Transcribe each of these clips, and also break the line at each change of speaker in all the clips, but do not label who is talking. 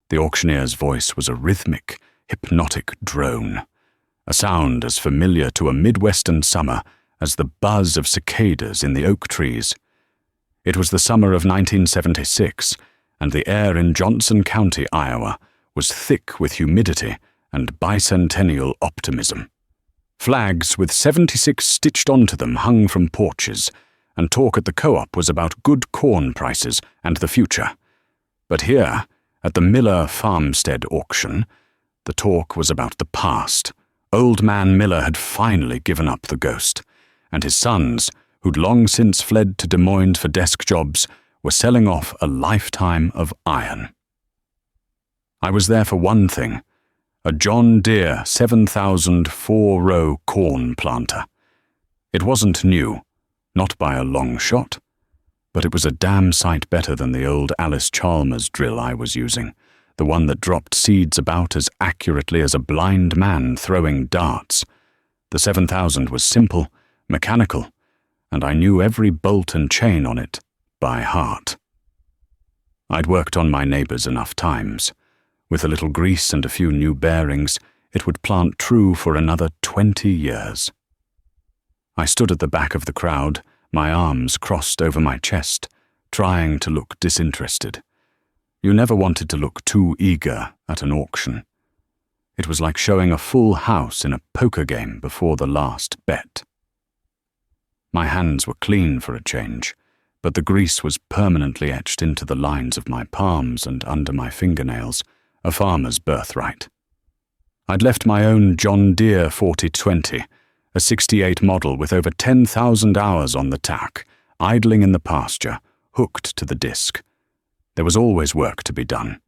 The auctioneer's voice was a rhythmic, hypnotic drone, a sound as familiar to a Midwestern summer as the buzz of cicadas in the oak trees. It was the summer of 1976, and the air in Johnson County, Iowa, was thick with humidity and bicentennial optimism. Flags with 76 stitched onto them hung from porches, and talk at the co-op was about good corn prices and the future. But here, at the Miller Farmstead auction, the talk was about the past. Old man Miller had finally given up the ghost, and his sons, who'd long since fled to Des Moines for desk jobs, were selling off a lifetime of iron. I was there for one thing: a John Deere 7000 4-row corn planter. It wasn't new, not by a long shot, but it was a damn sight better than the old Alice Chalmers drill I was using, the one that dropped seeds about as accurately as a blind man throwing darts. The 7000 was simple, mechanical, and I knew every bolt and chain on it by heart. I'd worked on my neighbours enough times. With a little grease and a few new bearings, it would plant true for another 20 years. I stood at the back of the crowd, my arms crossed over my chest, trying to look disinterested. You never wanted to look too eager at an auction. It was like showing a full house in a poker game before the last bet. My hands were clean for a change, but the grease was permanently etched into the lines of my palms and under my fingernails, a farmer's birthright. I'd left my own John Deere 4020, a 68 model with over 10,000 hours on the tack, idling in the pasture, hooked to the disc. There was always work to be done.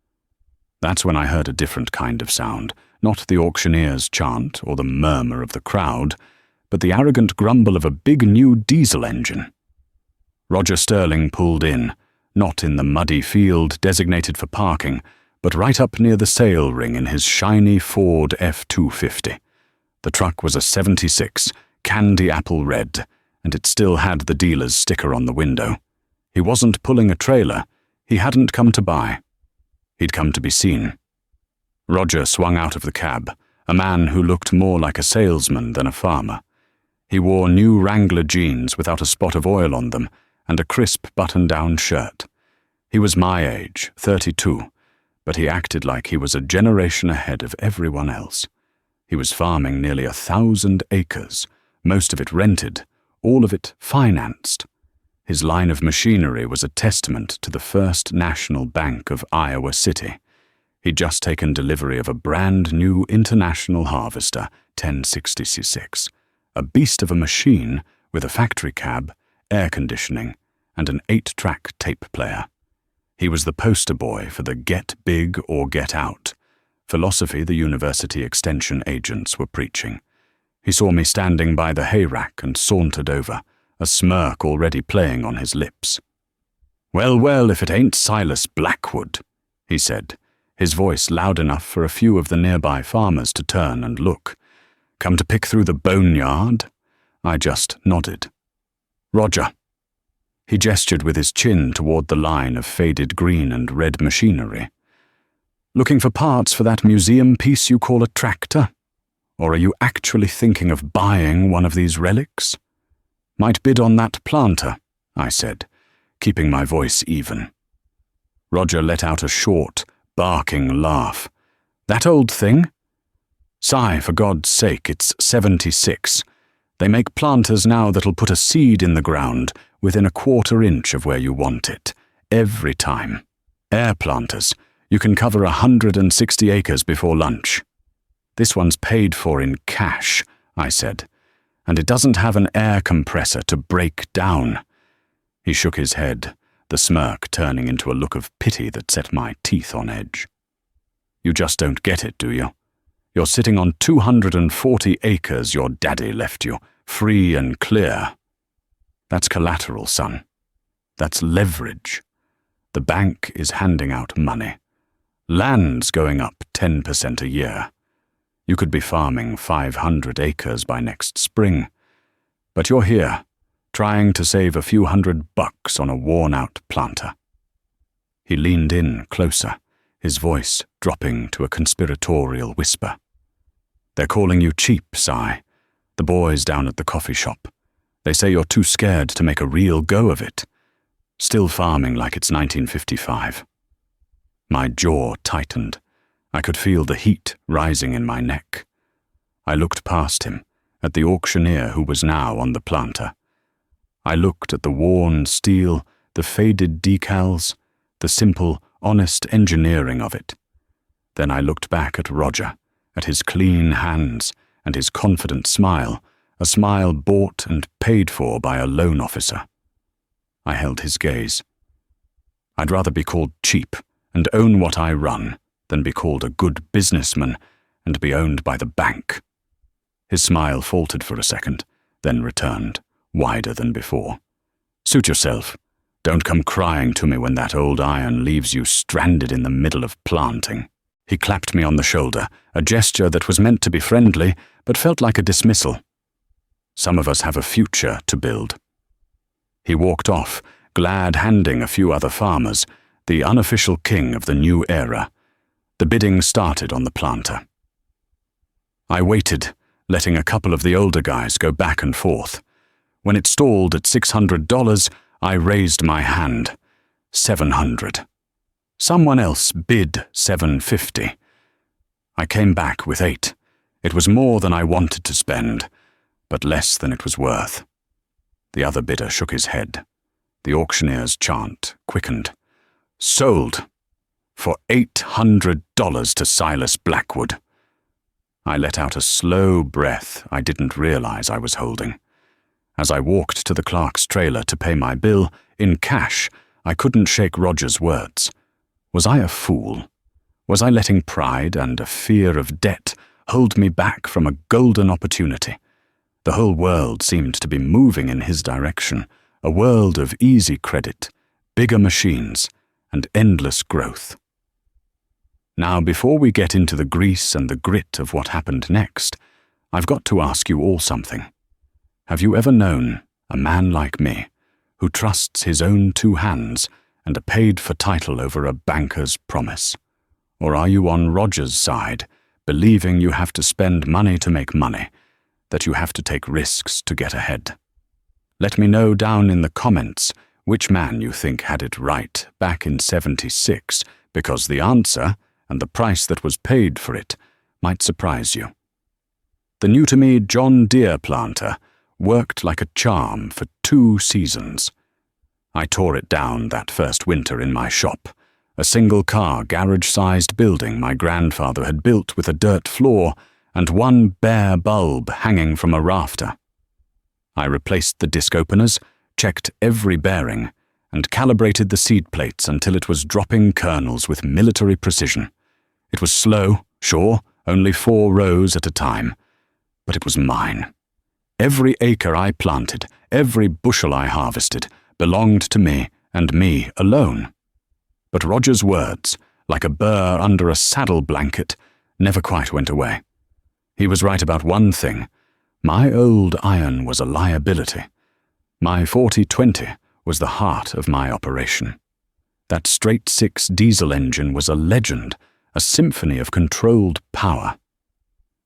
That's when I heard a different kind of sound, not the auctioneer's chant or the murmur of the crowd, but the arrogant grumble of a big new diesel engine. Roger Sterling pulled in, not in the muddy field designated for parking, but right up near the sale ring in his shiny Ford F-250. The truck was a 76, candy apple red, and it still had the dealer's sticker on the window. He wasn't pulling a trailer. He hadn't come to buy. He'd come to be seen. Roger swung out of the cab, a man who looked more like a salesman than a farmer. He wore new Wrangler jeans without a spot of oil on them and a crisp button-down shirt. He was my age, 32, but he acted like he was a generation ahead of everyone else. He was farming nearly 1,000 acres, most of it rented, all of it financed. His line of machinery was a testament to the First National Bank of Iowa City. He'd just taken delivery of a brand new International Harvester 1060C6, a beast of a machine with a factory cab, air conditioning, and an 8-track tape player. He was the poster boy for the get big or get out philosophy the university extension agents were preaching. He saw me standing by the hay rack and sauntered over, a smirk already playing on his lips. "Well, well, if it ain't Silas Blackwood," he said, his voice loud enough for a few of the nearby farmers to turn and look. "Come to pick through the boneyard?" I just nodded. "Roger." He gestured with his chin toward the line of faded green and red machinery. "Looking for parts for that museum piece you call a tractor? Or are you actually thinking of buying one of these relics?" "Might bid on that planter," I said, keeping my voice even. Roger let out a short, barking laugh. "That old thing? Si, for God's sake, it's 76. They make planters now that'll put a seed in the ground within a 1/4 inch of where you want it, every time. Air planters. You can cover 160 acres before lunch." "This one's paid for in cash," I said, "and it doesn't have an air compressor to break down." He shook his head, the smirk turning into a look of pity that set my teeth on edge. "You just don't get it, do you? You're sitting on 240 acres your daddy left you, free and clear. That's collateral, son. That's leverage. The bank is handing out money. Land's going up 10% a year. You could be farming 500 acres by next spring. But you're here, trying to save a few $100 on a worn-out planter." He leaned in closer, his voice dropping to a conspiratorial whisper. "They're calling you cheap, Si. The boys down at the coffee shop. They say you're too scared to make a real go of it. Still farming like it's 1955. My jaw tightened. I could feel the heat rising in my neck. I looked past him, at the auctioneer who was now on the planter. I looked at the worn steel, the faded decals, the simple, honest engineering of it. Then I looked back at Roger, at his clean hands and his confident smile, a smile bought and paid for by a loan officer. I held his gaze. I'd rather be called cheap and own what I run than be called a good businessman and be owned by the bank. His smile faltered for a second, then returned, wider than before. Suit yourself. Don't come crying to me when that old iron leaves you stranded in the middle of planting. He clapped me on the shoulder, a gesture that was meant to be friendly, but felt like a dismissal. Some of us have a future to build. He walked off, glad-handing a few other farmers, the unofficial king of the new era. The bidding started on the planter. I waited, letting a couple of the older guys go back and forth. When it stalled at $600, I raised my hand. $700. Someone else bid $750. I came back with $8. It was more than I wanted to spend, but less than it was worth. The other bidder shook his head. The auctioneer's chant quickened. Sold. For $800 to Silas Blackwood. I let out a slow breath I didn't realize I was holding. As I walked to the clerk's trailer to pay my bill, in cash, I couldn't shake Roger's words. Was I a fool? Was I letting pride and a fear of debt hold me back from a golden opportunity? The whole world seemed to be moving in his direction, a world of easy credit, bigger machines, and endless growth. Now, before we get into the grease and the grit of what happened next, I've got to ask you all something. Have you ever known a man like me, who trusts his own two hands and a paid-for title over a banker's promise? Or are you on Roger's side, believing you have to spend money to make money, that you have to take risks to get ahead? Let me know down in the comments which man you think had it right back in '76, because the answer, and the price that was paid for it, might surprise you. The new-to-me John Deere planter worked like a charm for 2 seasons. I tore it down that first winter in my shop, a single-car, garage-sized building my grandfather had built with a dirt floor and one bare bulb hanging from a rafter. I replaced the disc openers, checked every bearing, and calibrated the seed plates until it was dropping kernels with military precision. It was slow, sure, only 4 rows at a time, but it was mine. Every acre I planted, every bushel I harvested, belonged to me and me alone. But Roger's words, like a burr under a saddle blanket, never quite went away. He was right about one thing. My old iron was a liability. My 40-20 was the heart of my operation. That straight-six diesel engine was a legend, a symphony of controlled power.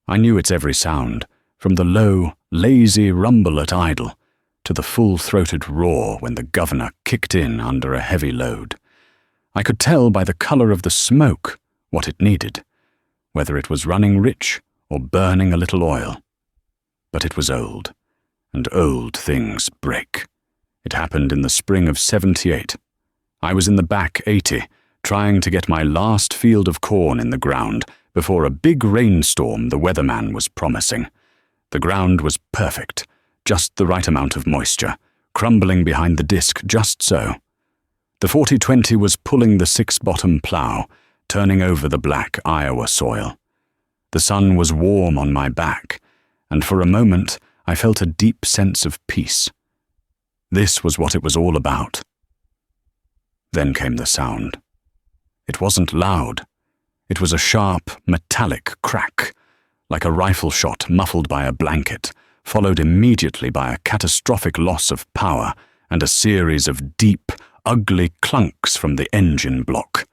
I knew its every sound, from the low, lazy rumble at idle to the full-throated roar when the governor kicked in under a heavy load. I could tell by the color of the smoke what it needed, whether it was running rich or burning a little oil. But it was old, and old things break. It happened in the spring of '78. I was in the back 80, trying to get my last field of corn in the ground before a big rainstorm the weatherman was promising. The ground was perfect, just the right amount of moisture, crumbling behind the disc just so. The 40-20 was pulling the 6-bottom plow, turning over the black Iowa soil. The sun was warm on my back, and for a moment I felt a deep sense of peace. This was what it was all about. Then came the sound. It wasn't loud. It was a sharp, metallic crack, like a rifle shot muffled by a blanket, followed immediately by a catastrophic loss of power and a series of deep, ugly clunks from the engine block.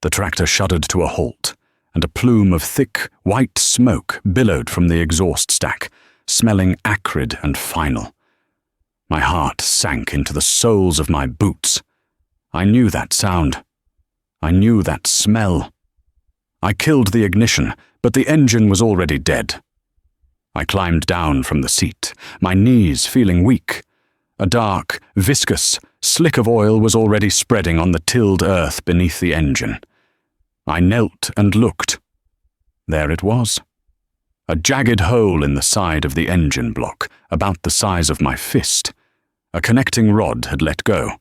The tractor shuddered to a halt, and a plume of thick, white smoke billowed from the exhaust stack, smelling acrid and final. My heart sank into the soles of my boots. I knew that sound. I knew that smell. I killed the ignition, but the engine was already dead. I climbed down from the seat, my knees feeling weak. A dark, viscous slick of oil was already spreading on the tilled earth beneath the engine. I knelt and looked. There it was. A jagged hole in the side of the engine block, about the size of my fist. A connecting rod had let go.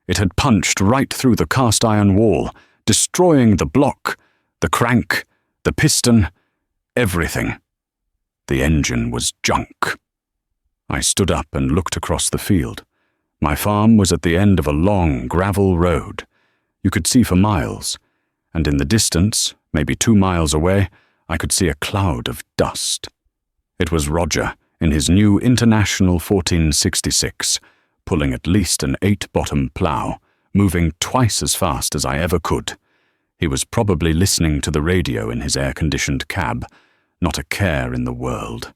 It had punched right through the cast-iron wall, destroying the block, the crank, the piston, everything. The engine was junk. I stood up and looked across the field. My farm was at the end of a long gravel road. You could see for miles, and in the distance, maybe 2 miles away, I could see a cloud of dust. It was Roger, in his new International 1466, pulling at least an 8-bottom plough, moving twice as fast as I ever could. He was probably listening to the radio in his air-conditioned cab, not a care in the world.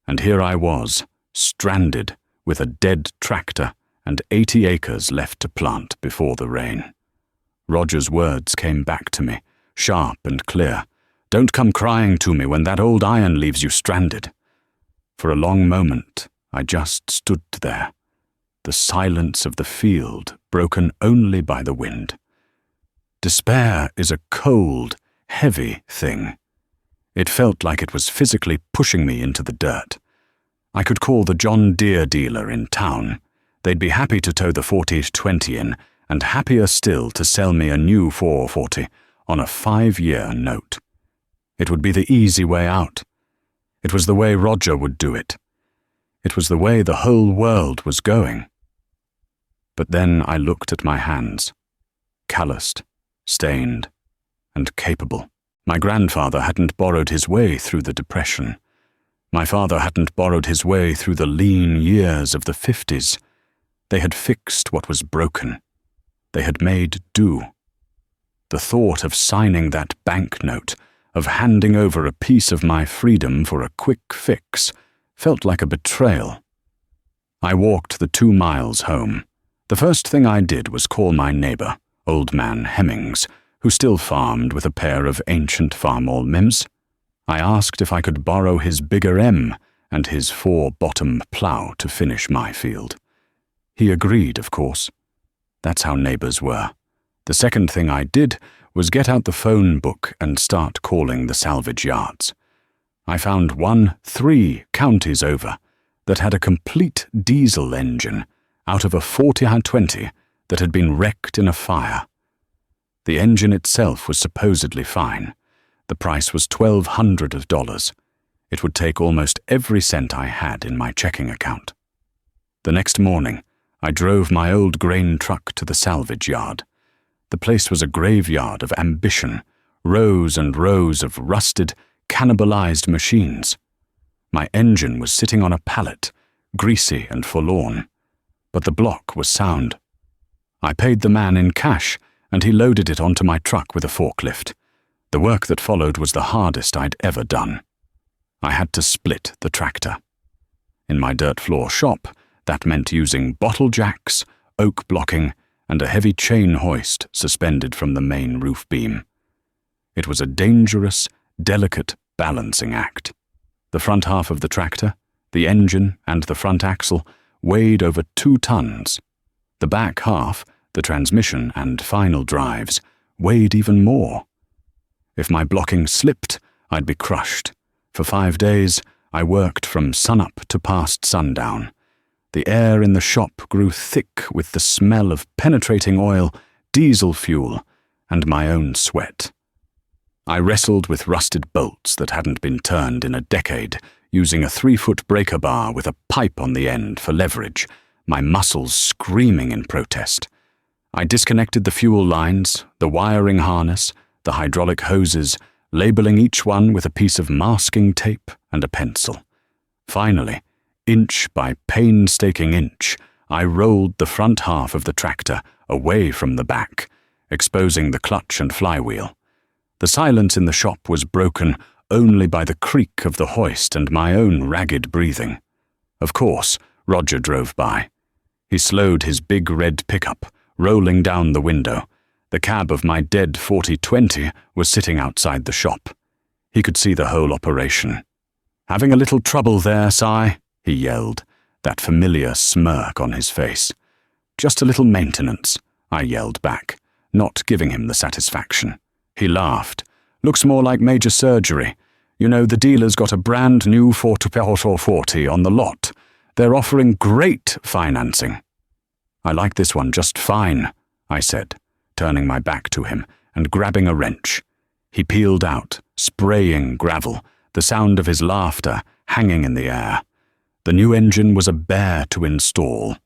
And here I was, stranded, with a dead tractor and 80 acres left to plant before the rain. Roger's words came back to me, sharp and clear. Don't come crying to me when that old iron leaves you stranded. For a long moment, I just stood there, the silence of the field broken only by the wind. Despair is a cold, heavy thing. It felt like it was physically pushing me into the dirt. I could call the John Deere dealer in town. They'd be happy to tow the 40-20 in, and happier still to sell me a new 440 on a 5-year note. It would be the easy way out. It was the way Roger would do it. It was the way the whole world was going. But then I looked at my hands, calloused, stained, and capable. My grandfather hadn't borrowed his way through the Depression. My father hadn't borrowed his way through the lean years of the 50s. They had fixed what was broken. They had made do. The thought of signing that banknote, of handing over a piece of my freedom for a quick fix, felt like a betrayal. I walked the 2 miles home. The first thing I did was call my neighbor, Old Man Hemmings, who still farmed with a pair of ancient farmall mims. I asked if I could borrow his bigger M and his 4-bottom plough to finish my field. He agreed, of course. That's how neighbors were. The second thing I did was get out the phone book and start calling the salvage yards. I found one 3 counties over that had a complete diesel engine out of a 40-20 that had been wrecked in a fire. The engine itself was supposedly fine. The price was $1,200. It would take almost every cent I had in my checking account. The next morning, I drove my old grain truck to the salvage yard. The place was a graveyard of ambition, rows and rows of rusted, cannibalized machines. My engine was sitting on a pallet, greasy and forlorn, but the block was sound. I paid the man in cash, and he loaded it onto my truck with a forklift. The work that followed was the hardest I'd ever done. I had to split the tractor. In my dirt floor shop, that meant using bottle jacks, oak blocking, and a heavy chain hoist suspended from the main roof beam. It was a dangerous, delicate balancing act. The front half of the tractor, the engine and the front axle, weighed over 2 tons. The back half, the transmission and final drives, weighed even more. If my blocking slipped, I'd be crushed. For 5 days, I worked from sunup to past sundown. The air in the shop grew thick with the smell of penetrating oil, diesel fuel, and my own sweat. I wrestled with rusted bolts that hadn't been turned in a decade, using a 3-foot breaker bar with a pipe on the end for leverage, my muscles screaming in protest. I disconnected the fuel lines, the wiring harness, the hydraulic hoses, labeling each one with a piece of masking tape and a pencil. Finally, inch by painstaking inch, I rolled the front half of the tractor away from the back, exposing the clutch and flywheel. The silence in the shop was broken only by the creak of the hoist and my own ragged breathing. Of course, Roger drove by. He slowed his big red pickup, rolling down the window. The cab of my dead 4020 was sitting outside the shop. He could see the whole operation. "Having a little trouble there, Si?" he yelled, that familiar smirk on his face. "Just a little maintenance," I yelled back, not giving him the satisfaction. He laughed. "Looks more like major surgery. You know, the dealer's got a brand new 440 on the lot. They're offering great financing." "I like this one just fine," I said, turning my back to him and grabbing a wrench. He peeled out, spraying gravel, the sound of his laughter hanging in the air. The new engine was a bear to install.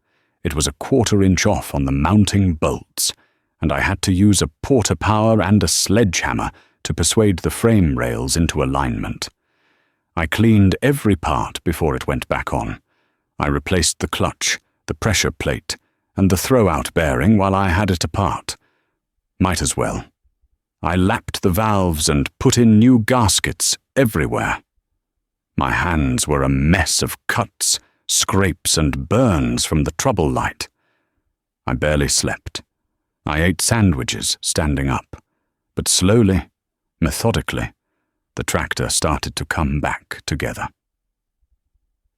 It was a 1/4 inch off on the mounting bolts, and I had to use a porter power and a sledgehammer to persuade the frame rails into alignment. I cleaned every part before it went back on. I replaced the clutch, the pressure plate, and the throw-out bearing while I had it apart. Might as well. I lapped the valves and put in new gaskets everywhere. My hands were a mess of cuts, scrapes, and burns from the trouble light. I barely slept. I ate sandwiches standing up, but slowly, methodically, the tractor started to come back together.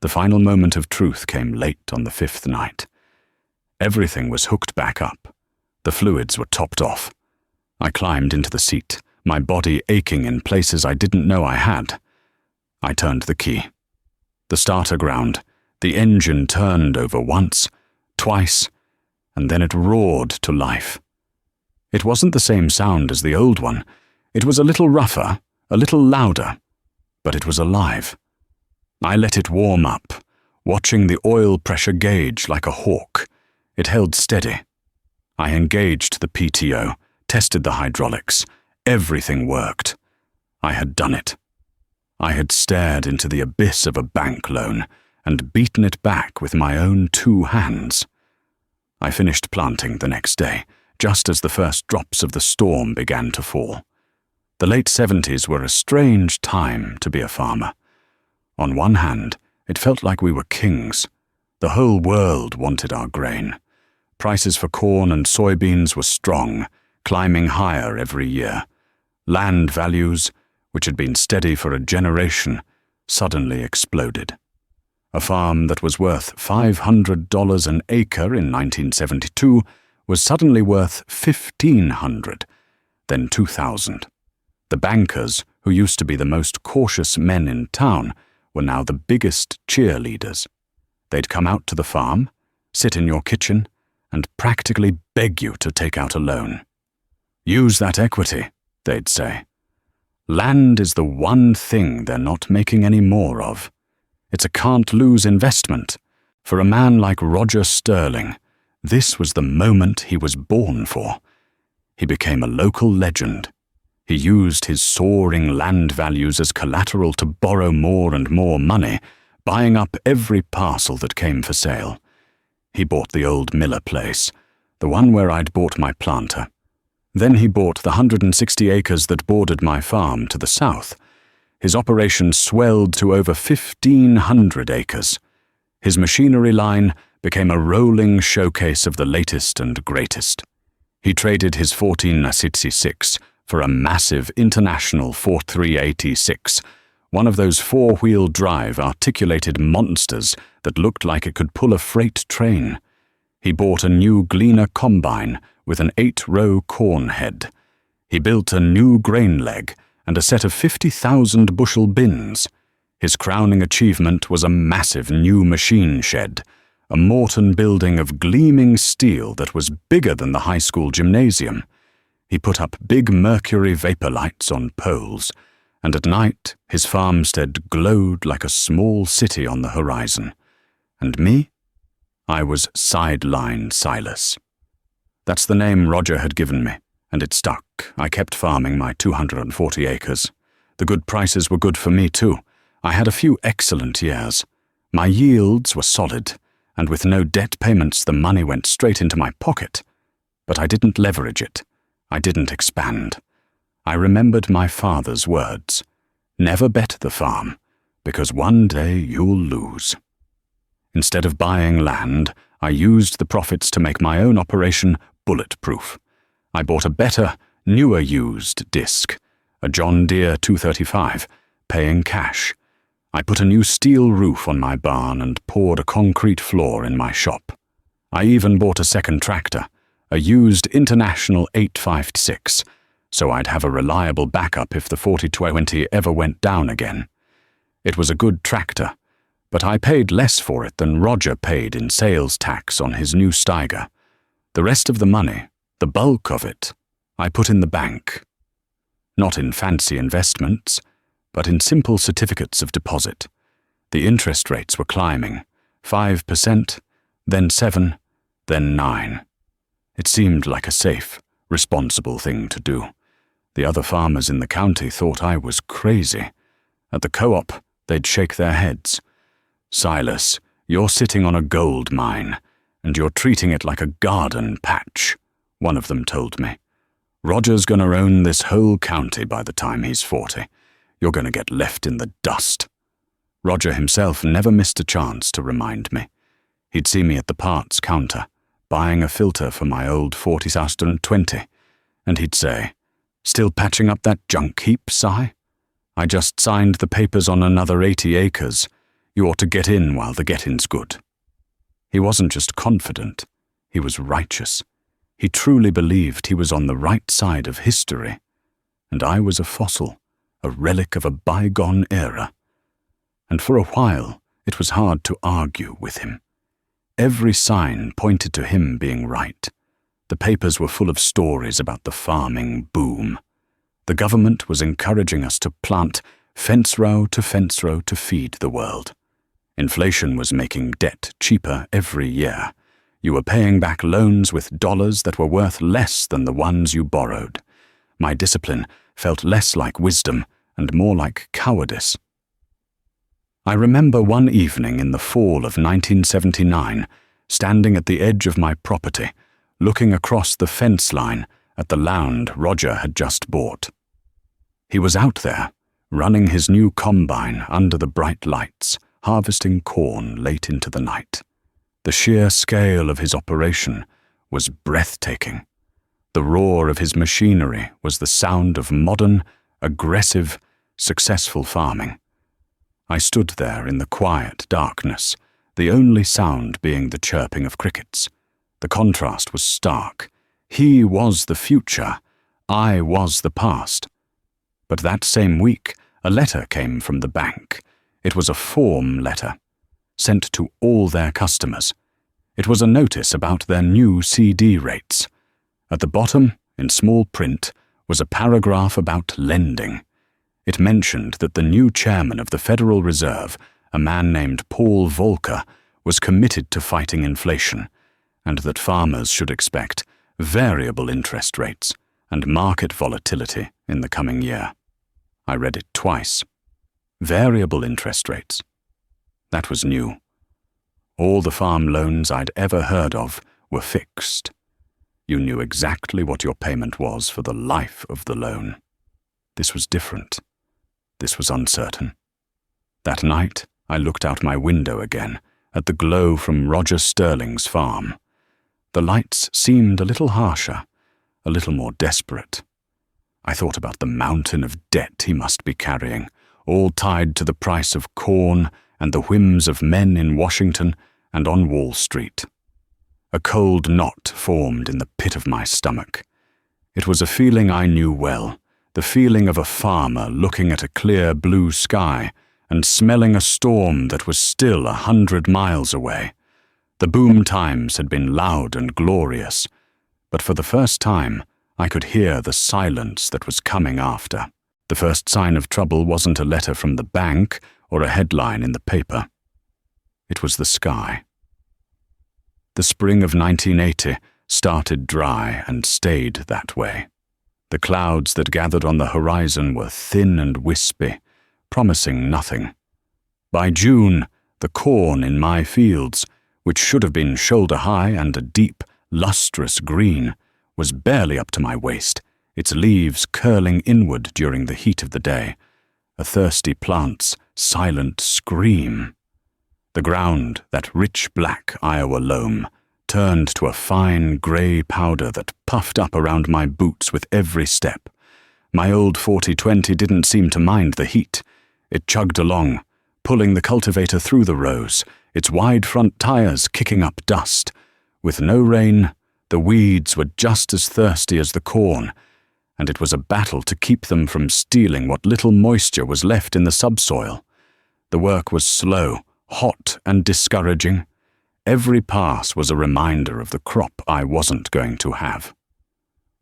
The final moment of truth came late on the 5th night. Everything was hooked back up. The fluids were topped off. I climbed into the seat, my body aching in places I didn't know I had. I turned the key. The starter ground. The engine turned over once, twice, and then it roared to life. It wasn't the same sound as the old one. It was a little rougher, a little louder, but it was alive. I let it warm up, watching the oil pressure gauge like a hawk. It held steady. I engaged the PTO, tested the hydraulics. Everything worked. I had done it. I had stared into the abyss of a bank loan and beaten it back with my own 2 hands. I finished planting the next day, just as the first drops of the storm began to fall. The late 70s were a strange time to be a farmer. On one hand, it felt like we were kings. The whole world wanted our grain. Prices for corn and soybeans were strong, climbing higher every year. Land values, which had been steady for a generation, suddenly exploded. A farm that was worth $500 an acre in 1972 was suddenly worth $1,500, then $2,000. The bankers, who used to be the most cautious men in town, were now the biggest cheerleaders. They'd come out to the farm, sit in your kitchen, and practically beg you to take out a loan. "Use that equity," they'd say. Land is the one thing they're not making any more of. It's a can't-lose investment. For a man like Roger Sterling, this was the moment he was born for. He became a local legend. He used his soaring land values as collateral to borrow more and more money, buying up every parcel that came for sale. He bought the old Miller place, the one where I'd bought my planter. Then he bought the 160 acres that bordered my farm to the south. His operation swelled to over 1,500 acres. His machinery line became a rolling showcase of the latest and greatest. He traded his 1466 for a massive international 4386, one of those 4-wheel drive articulated monsters that looked like it could pull a freight train. He bought a new Gleaner combine with an 8-row corn head. He built a new grain leg and a set of 50,000 bushel bins. His crowning achievement was a massive new machine shed, a Morton building of gleaming steel that was bigger than the high school gymnasium. He put up big mercury vapor lights on poles, and at night his farmstead glowed like a small city on the horizon. And me? I was Sideline Silas. That's the name Roger had given me, and it stuck. I kept farming my 240 acres. The good prices were good for me too. I had a few excellent years. My yields were solid, and with no debt payments the money went straight into my pocket. But I didn't leverage it. I didn't expand. I remembered my father's words. Never bet the farm, because one day you'll lose. Instead of buying land, I used the profits to make my own operation bulletproof. I bought a better, newer used disc, a John Deere 235, paying cash. I put a new steel roof on my barn and poured a concrete floor in my shop. I even bought a second tractor, a used International 856, so I'd have a reliable backup if the 4020 ever went down again. It was a good tractor, but I paid less for it than Roger paid in sales tax on his new Steiger. The rest of the money, the bulk of it, I put in the bank. Not in fancy investments, but in simple certificates of deposit. The interest rates were climbing, 5%, then 7%, then 9%. It seemed like a safe, responsible thing to do. The other farmers in the county thought I was crazy. At the co-op, they'd shake their heads. "Silas, you're sitting on a gold mine, and you're treating it like a garden patch," one of them told me. "Roger's gonna own this whole county by the time he's 40. You're gonna get left in the dust." Roger himself never missed a chance to remind me. He'd see me at the parts counter, buying a filter for my old 4020, and he'd say, "Still patching up that junk heap, Si? I just signed the papers on another 80 acres. You ought to get in while the getting's good." He wasn't just confident, he was righteous. He truly believed he was on the right side of history, and I was a fossil, a relic of a bygone era. And for a while, it was hard to argue with him. Every sign pointed to him being right. The papers were full of stories about the farming boom. The government was encouraging us to plant fence row to feed the world. Inflation was making debt cheaper every year. You were paying back loans with dollars that were worth less than the ones you borrowed. My discipline felt less like wisdom and more like cowardice. I remember one evening in the fall of 1979, standing at the edge of my property, looking across the fence line at the land Roger had just bought. He was out there, running his new combine under the bright lights, harvesting corn late into the night. The sheer scale of his operation was breathtaking. The roar of his machinery was the sound of modern, aggressive, successful farming. I stood there in the quiet darkness, the only sound being the chirping of crickets. The contrast was stark. He was the future. I was the past. But that same week, a letter came from the bank. It was a form letter, sent to all their customers. It was a notice about their new CD rates. At the bottom, in small print, was a paragraph about lending. It mentioned that the new chairman of the Federal Reserve, a man named Paul Volcker, was committed to fighting inflation, and that farmers should expect variable interest rates and market volatility in the coming year. I read it twice. Variable interest rates. That was new. All the farm loans I'd ever heard of were fixed. You knew exactly what your payment was for the life of the loan. This was different. This was uncertain. That night, I looked out my window again at the glow from Roger Sterling's farm. The lights seemed a little harsher, a little more desperate. I thought about the mountain of debt he must be carrying, all tied to the price of corn and the whims of men in Washington and on Wall Street. A cold knot formed in the pit of my stomach. It was a feeling I knew well, the feeling of a farmer looking at a clear blue sky and smelling a storm that was still 100 miles away. The boom times had been loud and glorious, but for the first time I could hear the silence that was coming after. The first sign of trouble wasn't a letter from the bank or a headline in the paper. It was the sky. The spring of 1980 started dry and stayed that way. The clouds that gathered on the horizon were thin and wispy, promising nothing. By June, the corn in my fields, which should have been shoulder-high and a deep, lustrous green, was barely up to my waist, its leaves curling inward during the heat of the day, a thirsty plant's silent scream. The ground, that rich black Iowa loam, turned to a fine grey powder that puffed up around my boots with every step. My old 4020 didn't seem to mind the heat. It chugged along, pulling the cultivator through the rows, its wide front tires kicking up dust. With no rain, the weeds were just as thirsty as the corn, and it was a battle to keep them from stealing what little moisture was left in the subsoil. The work was slow, hot, and discouraging. Every pass was a reminder of the crop I wasn't going to have.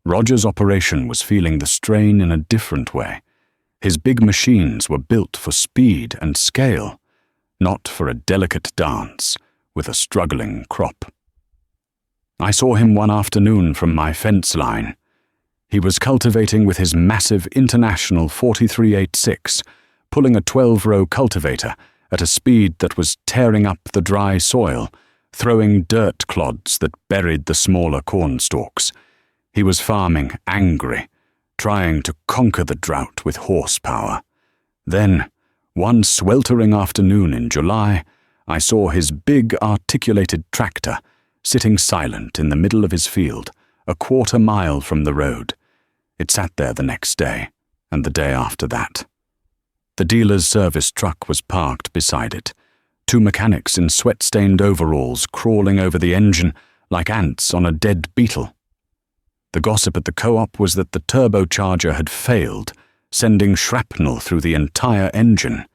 Roger's operation was feeling the strain in a different way. His big machines were built for speed and scale, not for a delicate dance with a struggling crop. I saw him one afternoon from my fence line. He was cultivating with his massive International 4386, pulling a 12-row cultivator at a speed that was tearing up the dry soil, throwing dirt clods that buried the smaller corn stalks. He was farming angry, trying to conquer the drought with horsepower. Then, one sweltering afternoon in July, I saw his big articulated tractor sitting silent in the middle of his field, a quarter-mile from the road. It sat there the next day, and the day after that. The dealer's service truck was parked beside it, two mechanics in sweat-stained overalls crawling over the engine like ants on a dead beetle. The gossip at the co-op was that the turbocharger had failed, sending shrapnel through the entire engine.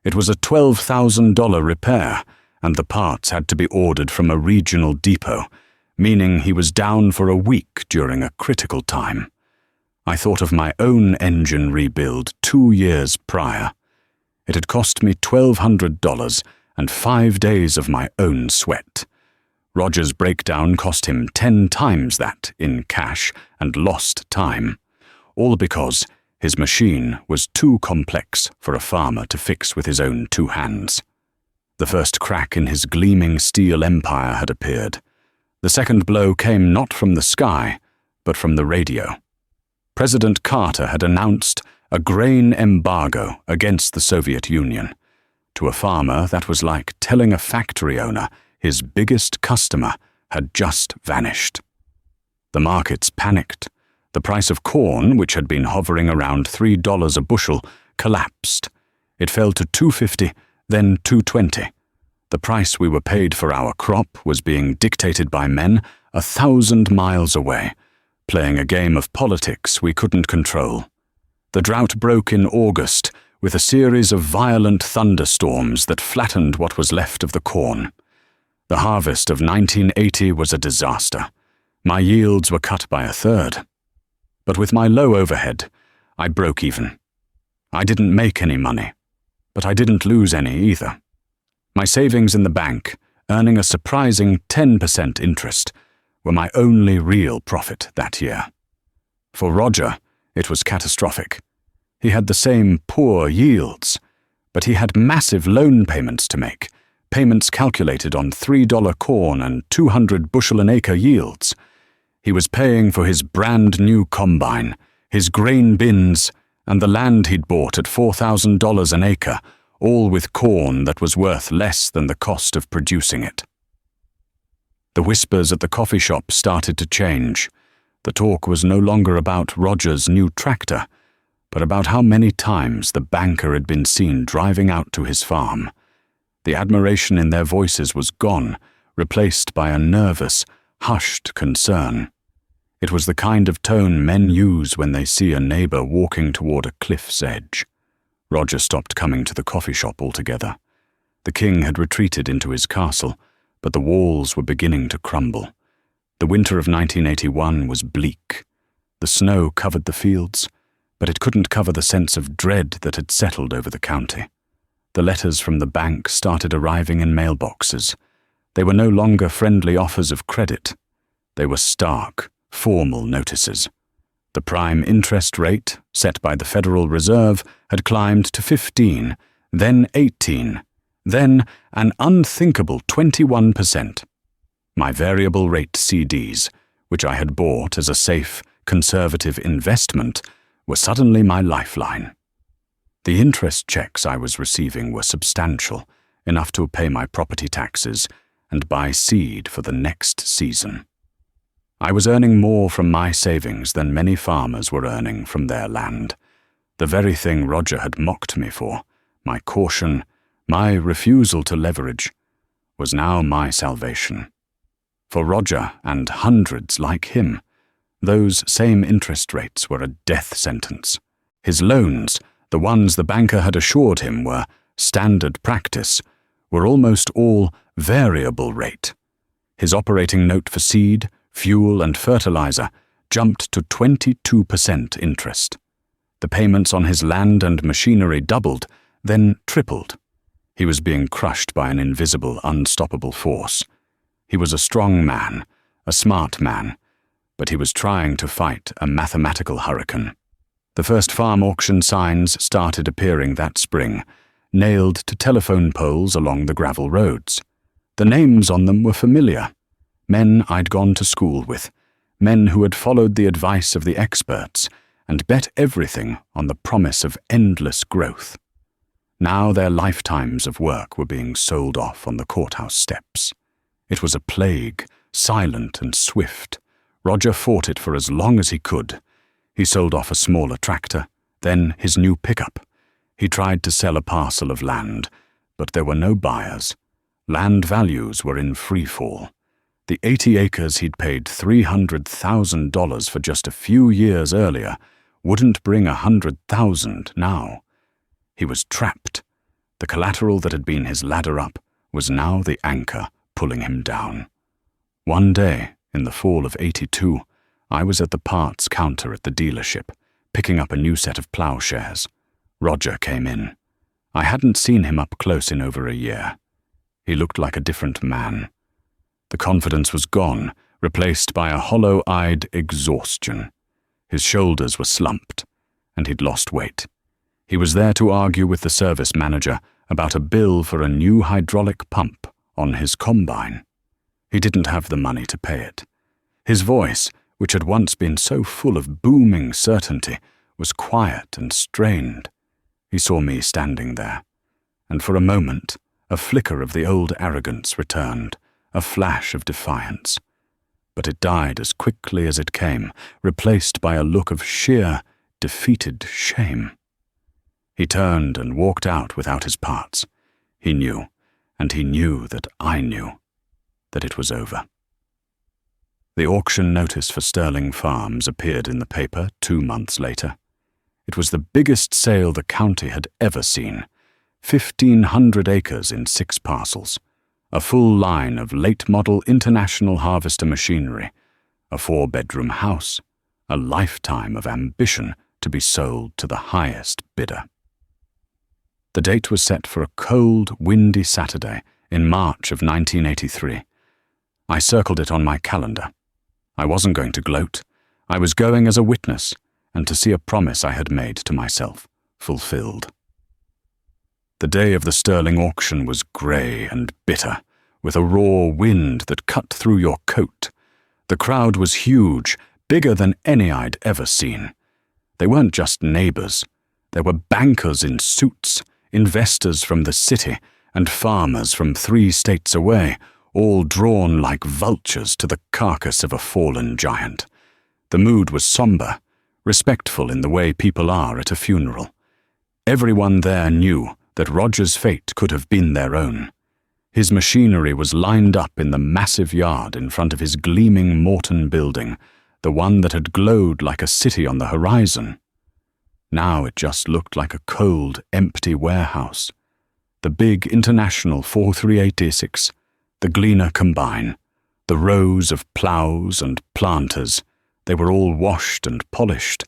It was a $12,000 repair, and the parts had to be ordered from a regional depot, meaning he was down for a week during a critical time. I thought of my own engine rebuild 2 years prior. It had cost me $1,200 and 5 days of my own sweat. Roger's breakdown cost him 10 times that in cash and lost time, all because his machine was too complex for a farmer to fix with his own 2 hands. The first crack in his gleaming steel empire had appeared. The second blow came not from the sky, but from the radio. President Carter had announced a grain embargo against the Soviet Union. To a farmer, that was like telling a factory owner his biggest customer had just vanished. The markets panicked. The price of corn, which had been hovering around $3 a bushel, collapsed. It fell to $2.50, then $2.20. The price we were paid for our crop was being dictated by men 1,000 miles away, playing a game of politics we couldn't control. The drought broke in August with a series of violent thunderstorms that flattened what was left of the corn. The harvest of 1980 was a disaster. My yields were cut by 1/3. But with my low overhead, I broke even. I didn't make any money, but I didn't lose any either. My savings in the bank, earning a surprising 10% interest, were my only real profit that year. For Roger, it was catastrophic. He had the same poor yields, but he had massive loan payments to make, payments calculated on $3 corn and 200 bushel an acre yields. He was paying for his brand new combine, his grain bins, and the land he'd bought at $4,000 an acre, all with corn that was worth less than the cost of producing it. The whispers at the coffee shop started to change. The talk was no longer about Roger's new tractor, but about how many times the banker had been seen driving out to his farm. The admiration in their voices was gone, replaced by a nervous, hushed concern. It was the kind of tone men use when they see a neighbor walking toward a cliff's edge. Roger stopped coming to the coffee shop altogether. The king had retreated into his castle, but the walls were beginning to crumble. The winter of 1981 was bleak. The snow covered the fields, but it couldn't cover the sense of dread that had settled over the county. The letters from the bank started arriving in mailboxes. They were no longer friendly offers of credit. They were stark, formal notices. The prime interest rate, set by the Federal Reserve, had climbed to 15, then 18, then an unthinkable 21%. My variable rate CDs, which I had bought as a safe, conservative investment, were suddenly my lifeline. The interest checks I was receiving were substantial, enough to pay my property taxes and buy seed for the next season. I was earning more from my savings than many farmers were earning from their land. The very thing Roger had mocked me for, my caution, my refusal to leverage, was now my salvation. For Roger and hundreds like him, those same interest rates were a death sentence. His loans, the ones the banker had assured him were standard practice, were almost all variable rate. His operating note for seed, fuel and fertilizer jumped to 22% interest. The payments on his land and machinery doubled, then tripled. He was being crushed by an invisible, unstoppable force. He was a strong man, a smart man, but he was trying to fight a mathematical hurricane. The first farm auction signs started appearing that spring, nailed to telephone poles along the gravel roads. The names on them were familiar. Men I'd gone to school with, men who had followed the advice of the experts and bet everything on the promise of endless growth. Now their lifetimes of work were being sold off on the courthouse steps. It was a plague, silent and swift. Roger fought it for as long as he could. He sold off a smaller tractor, then his new pickup. He tried to sell a parcel of land, but there were no buyers. Land values were in free fall. The 80 acres he'd paid $300,000 for just a few years earlier wouldn't bring $100,000 now. He was trapped. The collateral that had been his ladder up was now the anchor pulling him down. One day, in the fall of '82, I was at the parts counter at the dealership, picking up a new set of plowshares. Roger came in. I hadn't seen him up close in over a year. He looked like a different man. The confidence was gone, replaced by a hollow-eyed exhaustion. His shoulders were slumped, and he'd lost weight. He was there to argue with the service manager about a bill for a new hydraulic pump on his combine. He didn't have the money to pay it. His voice, which had once been so full of booming certainty, was quiet and strained. He saw me standing there, and for a moment, a flicker of the old arrogance returned, a flash of defiance. But it died as quickly as it came, replaced by a look of sheer, defeated shame. He turned and walked out without his parts. He knew, and he knew that I knew, that it was over. The auction notice for Sterling Farms appeared in the paper 2 months later. It was the biggest sale the county had ever seen. 1,500 acres in 6 parcels. A full line of late-model international harvester machinery. A 4-bedroom house. A lifetime of ambition to be sold to the highest bidder. The date was set for a cold, windy Saturday in March of 1983. I circled it on my calendar. I wasn't going to gloat. I was going as a witness and to see a promise I had made to myself fulfilled. The day of the Sterling auction was grey and bitter, with a raw wind that cut through your coat. The crowd was huge, bigger than any I'd ever seen. They weren't just neighbours. There were bankers in suits, investors from the city, and farmers from 3 states away, all drawn like vultures to the carcass of a fallen giant. The mood was sombre, respectful in the way people are at a funeral. Everyone there knew that Roger's fate could have been their own. His machinery was lined up in the massive yard in front of his gleaming Morton building, the one that had glowed like a city on the horizon. Now it just looked like a cold, empty warehouse. The big International 4386, the Gleaner Combine, the rows of plows and planters, they were all washed and polished,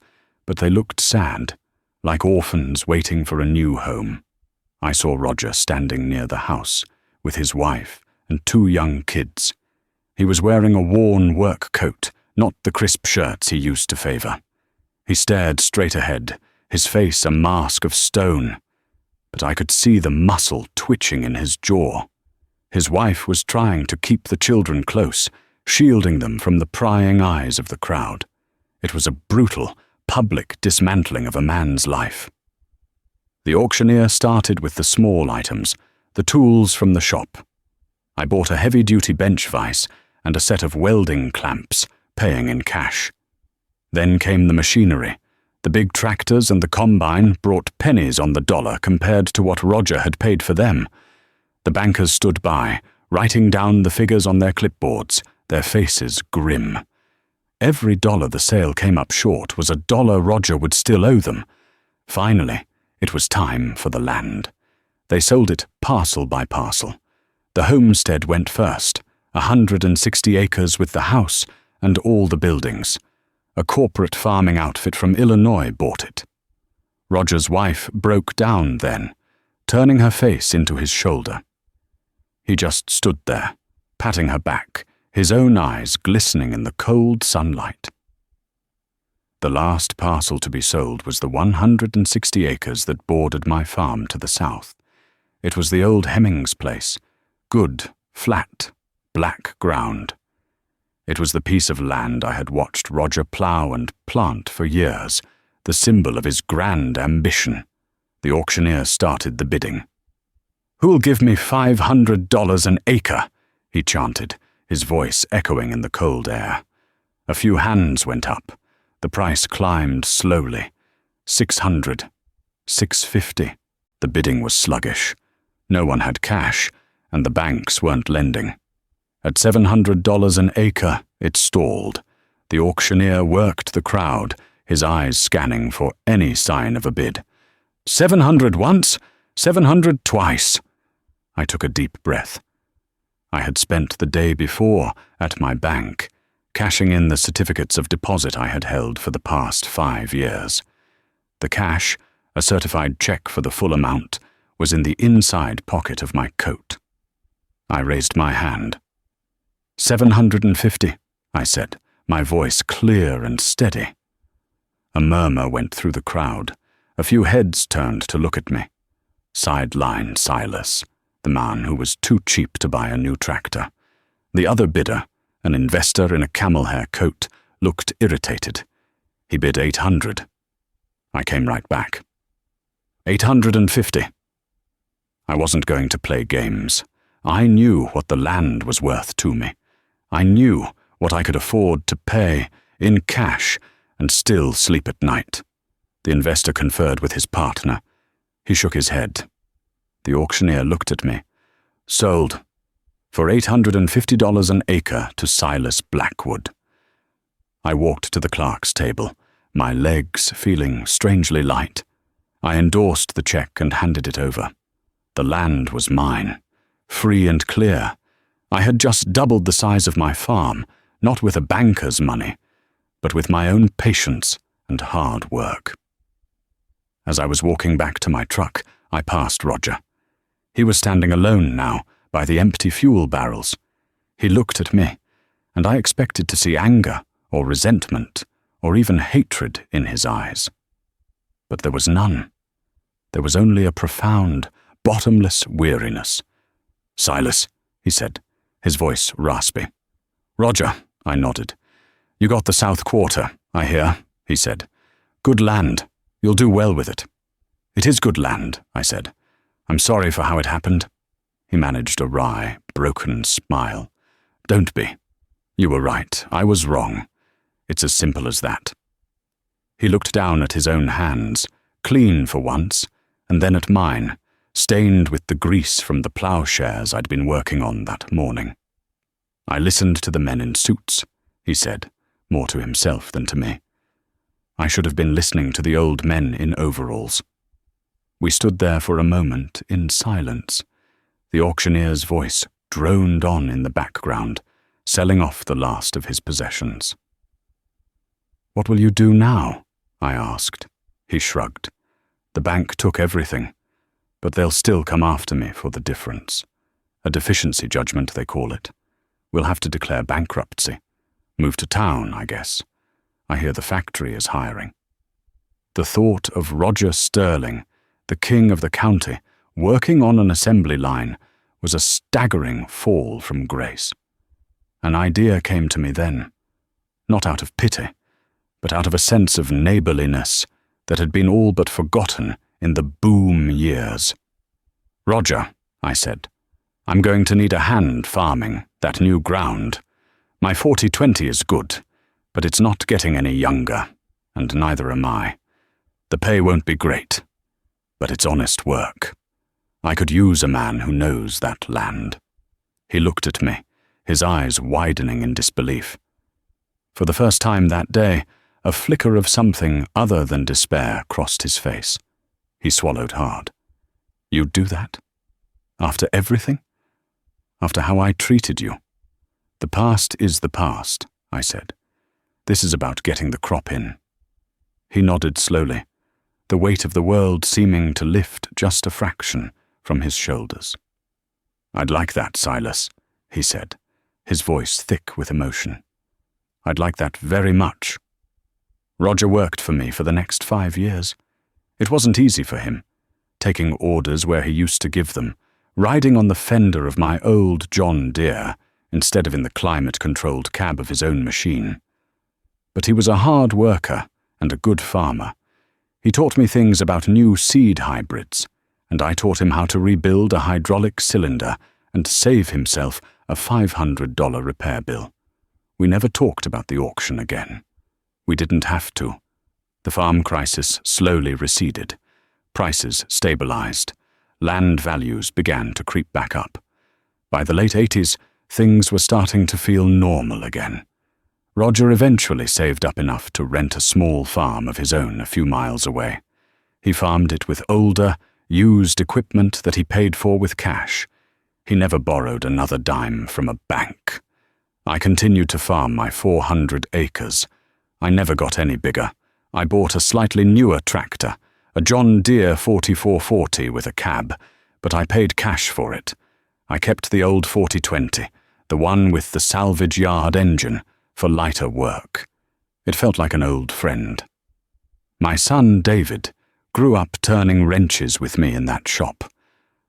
but they looked sad, like orphans waiting for a new home. I saw Roger standing near the house, with his wife and 2 young kids. He was wearing a worn work coat, not the crisp shirts he used to favor. He stared straight ahead, his face a mask of stone, but I could see the muscle twitching in his jaw. His wife was trying to keep the children close, shielding them from the prying eyes of the crowd. It was a brutal, public dismantling of a man's life. The auctioneer started with the small items, the tools from the shop. I bought a heavy-duty bench vise and a set of welding clamps, paying in cash. Then came the machinery. The big tractors and the combine brought pennies on the dollar compared to what Roger had paid for them. The bankers stood by, writing down the figures on their clipboards, their faces grim. Every dollar the sale came up short was a dollar Roger would still owe them. Finally, it was time for the land. They sold it parcel by parcel. The homestead went first, 160 acres with the house and all the buildings. A corporate farming outfit from Illinois bought it. Roger's wife broke down then, turning her face into his shoulder. He just stood there, patting her back, his own eyes glistening in the cold sunlight. The last parcel to be sold was the 160 acres that bordered my farm to the south. It was the old Hemmings place, good, flat, black ground. It was the piece of land I had watched Roger plow and plant for years, the symbol of his grand ambition. The auctioneer started the bidding. "Who'll give me $500 an acre?" he chanted, his voice echoing in the cold air. A few hands went up. The price climbed slowly. 600, 650. The bidding was sluggish. No one had cash, and the banks weren't lending. At $700 an acre, it stalled. The auctioneer worked the crowd, his eyes scanning for any sign of a bid. 700 once, 700 twice. I took a deep breath. I had spent the day before at my bank, cashing in the certificates of deposit I had held for the past 5 years. The cash, a certified check for the full amount, was in the inside pocket of my coat. I raised my hand. 750, I said, my voice clear and steady. A murmur went through the crowd. A few heads turned to look at me. Sideline Silas, the man who was too cheap to buy a new tractor. The other bidder, an investor in a camel hair coat, looked irritated. He bid 800. I came right back. 850. I wasn't going to play games. I knew what the land was worth to me. I knew what I could afford to pay in cash and still sleep at night. The investor conferred with his partner. He shook his head. The auctioneer looked at me. Sold. For $850 an acre to Silas Blackwood. I walked to the clerk's table, my legs feeling strangely light. I endorsed the check and handed it over. The land was mine, free and clear. I had just doubled the size of my farm, not with a banker's money, but with my own patience and hard work. As I was walking back to my truck, I passed Roger. He was standing alone now, by the empty fuel barrels. He looked at me, and I expected to see anger or resentment or even hatred in his eyes. But there was none. There was only a profound, bottomless weariness. "Silas," he said, his voice raspy. "Roger," I nodded. "You got the South Quarter, I hear," he said. "Good land. You'll do well with it." "It is good land," I said. "I'm sorry for how it happened." He managed a wry, broken smile. "Don't be. You were right. I was wrong. It's as simple as that." He looked down at his own hands, clean for once, and then at mine, stained with the grease from the plowshares I'd been working on that morning. "I listened to the men in suits," he said, more to himself than to me. I should have been listening to the old men in overalls. We stood there for a moment in silence. The auctioneer's voice droned on in the background, selling off the last of his possessions. "What will you do now?" I asked. He shrugged. "The bank took everything, but they'll still come after me for the difference. A deficiency judgment, they call it. We'll have to declare bankruptcy. Move to town, I guess. I hear the factory is hiring." The thought of Roger Sterling, the king of the county, working on an assembly line, was a staggering fall from grace. An idea came to me then, not out of pity, but out of a sense of neighborliness that had been all but forgotten in the boom years. "Roger," I said, "I'm going to need a hand farming that new ground. My 40/20 is good, but it's not getting any younger, and neither am I. The pay won't be great, but it's honest work. I could use a man who knows that land." He looked at me, his eyes widening in disbelief. For the first time that day, a flicker of something other than despair crossed his face. He swallowed hard. "You'd do that? After everything? After how I treated you?" "The past is the past," I said. "This is about getting the crop in." He nodded slowly, the weight of the world seeming to lift just a fraction from his shoulders. "I'd like that, Silas," he said, his voice thick with emotion. "I'd like that very much." Roger worked for me for the next 5 years. It wasn't easy for him, taking orders where he used to give them, riding on the fender of my old John Deere instead of in the climate-controlled cab of his own machine. But he was a hard worker and a good farmer. He taught me things about new seed hybrids, and I taught him how to rebuild a hydraulic cylinder and save himself a $500 repair bill. We never talked about the auction again. We didn't have to. The farm crisis slowly receded. Prices stabilized. Land values began to creep back up. By the late 80s, things were starting to feel normal again. Roger eventually saved up enough to rent a small farm of his own a few miles away. He farmed it with older, used equipment that he paid for with cash. He never borrowed another dime from a bank. I continued to farm my 400 acres. I never got any bigger. I bought a slightly newer tractor, a John Deere 4440 with a cab, but I paid cash for it. I kept the old 40/20, the one with the salvage yard engine, for lighter work. It felt like an old friend. My son, David, grew up turning wrenches with me in that shop.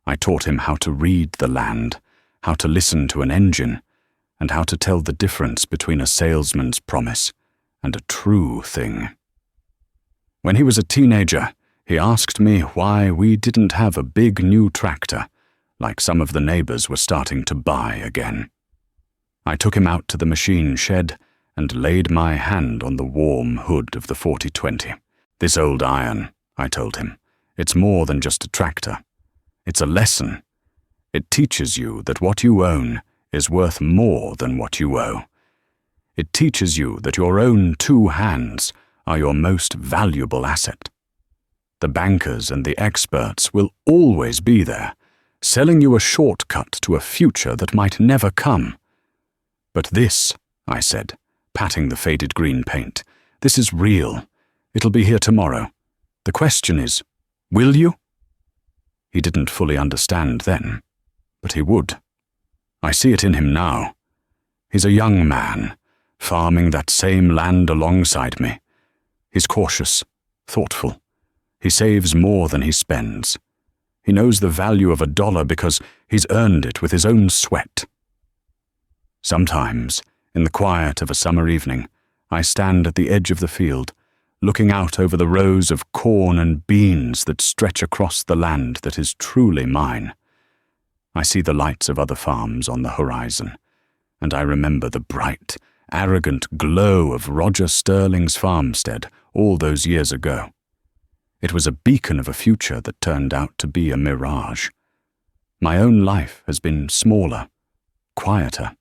I taught him how to read the land, how to listen to an engine, and how to tell the difference between a salesman's promise and a true thing. When he was a teenager, he asked me why we didn't have a big new tractor, like some of the neighbors were starting to buy again. I took him out to the machine shed and laid my hand on the warm hood of the 40/20. "This old iron," I told him, "it's more than just a tractor. It's a lesson. It teaches you that what you own is worth more than what you owe. It teaches you that your own 2 hands are your most valuable asset. The bankers and the experts will always be there, selling you a shortcut to a future that might never come. But this," I said, patting the faded green paint, "this is real. It'll be here tomorrow. The question is, will you?" He didn't fully understand then, but he would. I see it in him now. He's a young man, farming that same land alongside me. He's cautious, thoughtful. He saves more than he spends. He knows the value of $1 because he's earned it with his own sweat. Sometimes, in the quiet of a summer evening, I stand at the edge of the field, looking out over the rows of corn and beans that stretch across the land that is truly mine. I see the lights of other farms on the horizon, and I remember the bright, arrogant glow of Roger Sterling's farmstead all those years ago. It was a beacon of a future that turned out to be a mirage. My own life has been smaller, quieter.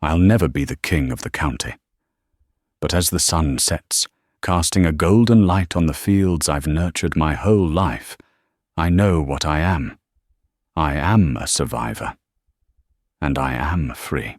I'll never be the king of the county. But as the sun sets, casting a golden light on the fields I've nurtured my whole life, I know what I am. I am a survivor, and I am free.